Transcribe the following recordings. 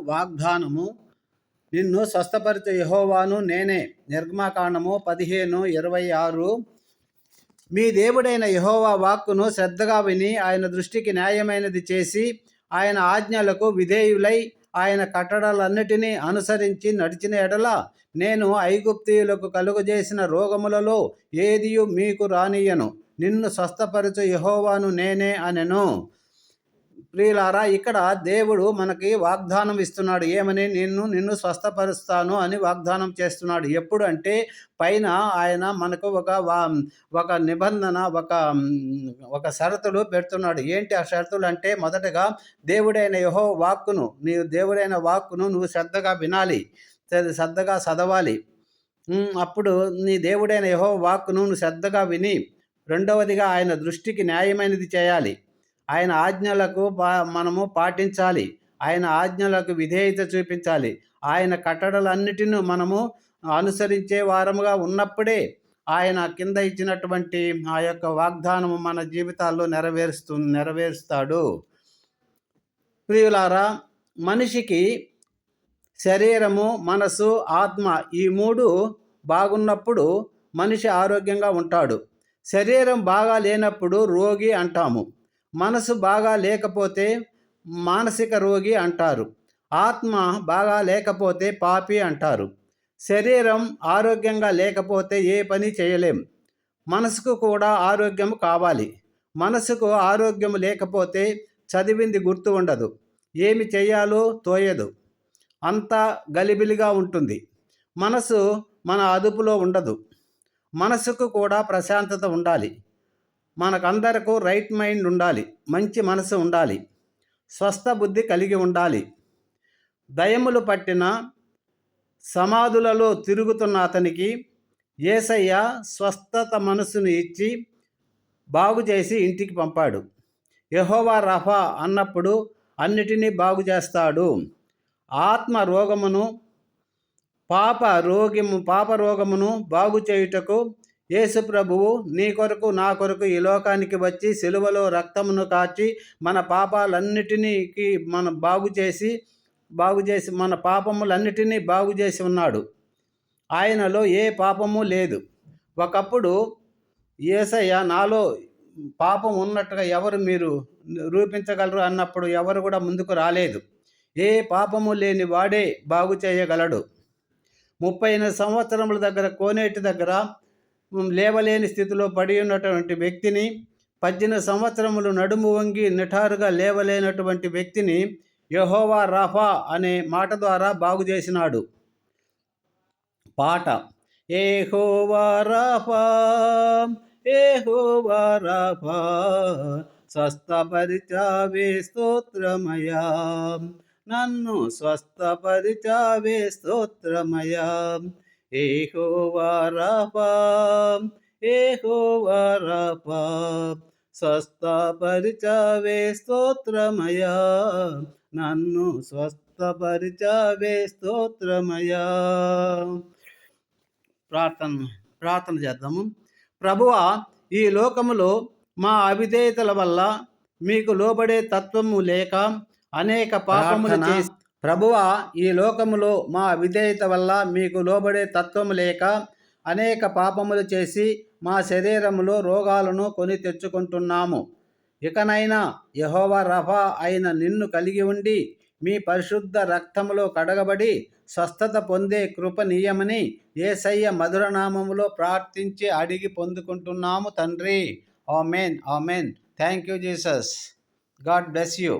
వాగ్దానము నిన్ను స్వస్థపరిచే యెహోవాను నేనే. నిర్గమకాండము 15:26. మీ దేవుడైన యెహోవా వాక్కును శ్రద్ధగా విని ఆయన దృష్టికి న్యాయమైనది చేసి ఆయన ఆజ్ఞలకు విధేయులై ఆయన కట్టడలన్నిటినీ అనుసరించి నడిచిన ఎడల నేను ఐగుప్తీయులకు కలుగజేసిన రోగములలో ఏదియు మీకు రానియను. నిన్ను స్వస్థపరచు యెహోవాను నేనే అనెను. ప్రియులారా, ఇక్కడ దేవుడు మనకి వాగ్దానం ఇస్తున్నాడు. ఏమని? నిన్ను స్వస్థపరుస్తాను అని వాగ్దానం చేస్తున్నాడు. ఎప్పుడు అంటే పైన ఆయన మనకు ఒక నిబంధన, ఒక షరతులు పెడుతున్నాడు. ఏంటి ఆ షరతులు అంటే, మొదటగా దేవుడైన దేవుడైన వాక్కును నువ్వు శ్రద్ధగా వినాలి, శ్రద్ధగా చదవాలి. అప్పుడు నీ దేవుడైన యెహోవా వాక్కును నువ్వు శ్రద్ధగా విని, రెండవదిగా ఆయన దృష్టికి న్యాయమైనది చేయాలి. ఆయన ఆజ్ఞలకు మనము పాటించాలి. ఆయన ఆజ్ఞలకు విధేయత చూపించాలి. ఆయన కట్టడలన్నిటిని మనము అనుసరించే వారముగా ఉన్నప్పుడే ఆయన కింద ఇచ్చినటువంటి ఆ యొక్క వాగ్దానము మన జీవితాల్లో నెరవేరుస్తాడు. ప్రియులారా, మనిషికి శరీరము, మనసు, ఆత్మ ఈ 3 బాగున్నప్పుడు మనిషి ఆరోగ్యంగా ఉంటాడు. శరీరం బాగా లేనప్పుడు రోగి అంటాము. మనసు బాగా లేకపోతే మానసిక రోగి అంటారు. ఆత్మ బాగా లేకపోతే పాపి అంటారు. శరీరం ఆరోగ్యంగా లేకపోతే ఏ పని చేయలేం. మనసుకు కూడా ఆరోగ్యం కావాలి. మనసుకు ఆరోగ్యం లేకపోతే చదివింది గుర్తు ఉండదు, ఏమి చేయాలో తోయదు, అంతా గలిబిలిగా ఉంటుంది. మనసు మన అదుపులో ఉండదు. మనసుకు కూడా ప్రశాంతత ఉండాలి. మనకందరకు రైట్ మైండ్ ఉండాలి, మంచి మనసు ఉండాలి, స్వస్థ బుద్ధి కలిగి ఉండాలి. దయములు పట్టిన సమాధులలో తిరుగుతున్న అతనికి యేసయ్య స్వస్థత మనసును ఇచ్చి బాగు చేసి ఇంటికి పంపాడు. యెహోవా రఫా అన్నప్పుడు అన్నిటినీ బాగు చేస్తాడు. ఆత్మ రోగమును, పాప రోగమును బాగు చేయుటకు యేసు ప్రభువు నీ కొరకు నా కొరకు ఈ లోకానికి వచ్చి సిలువలో రక్తమును కార్చి మన పాపాలన్నిటినీ బాగు చేసి మన పాపములన్నిటినీ బాగు చేసి ఉన్నాడు. ఆయనలో ఏ పాపము లేదు. ఒకప్పుడు యేసయ్య నాలో పాపం ఉన్నట్టుగా ఎవరు మీరు రూపించగలరు అన్నప్పుడు ఎవరు కూడా ముందుకు రాలేదు. ఏ పాపము లేని వాడే బాగు చేయగలడు. 38 సంవత్సరముల దగ్గర కోనేటి దగ్గర లేవలేని స్థితిలో పడి ఉన్నటువంటి వ్యక్తిని, 18 సంవత్సరములు నడుము వంగి నిఠారుగా లేవలేనటువంటి వ్యక్తిని యెహోవా రఫా అనే మాట ద్వారా బాగు చేసినాడు. పాట: యెహోవా రఫా, యెహోవా రఫా, స్వస్థపరిచావే స్తోత్రమయా, నన్ను స్వస్థపరిచావే స్తోత్రమయా. యెహోవా రఫా, యెహోవా రఫా, స్వస్థపరిచావే స్తోత్రమయా, నన్ను స్వస్థపరిచావే స్తోత్రమయా. ప్రార్థన చేద్దాము. ప్రభువా, ఈ లోకములో మా అవిధేయతల వల్ల మీకు లోబడే తత్వము లేక అనేక పాపములు చేసి, ప్రభువా, ఈ లోకములో మా విధేయత వల్ల మీకు లోబడే తత్వము లేక అనేక పాపములు చేసి మా శరీరములో రోగాలను కొని తెచ్చుకుంటున్నాము. ఇకనైనా యెహోవా రఫా అయిన నిన్ను కలిగి ఉండి మీ పరిశుద్ధ రక్తములో కడగబడి స్వస్థత పొందే కృపనీయమని యేసయ్య మధురనామములో ప్రార్థించి అడిగి పొందుకుంటున్నాము తండ్రి. Amen, amen. Thank you Jesus. God bless you.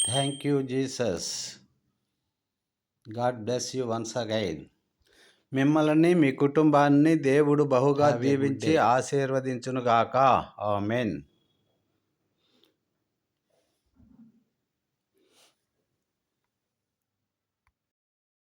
Thank you Jesus. God bless you once again. మిమ్మల్ని, మీ కుటుంబాన్ని దేవుడు బహుగా దీవించి ఆశీర్వదించునుగాక. ఆమెన్.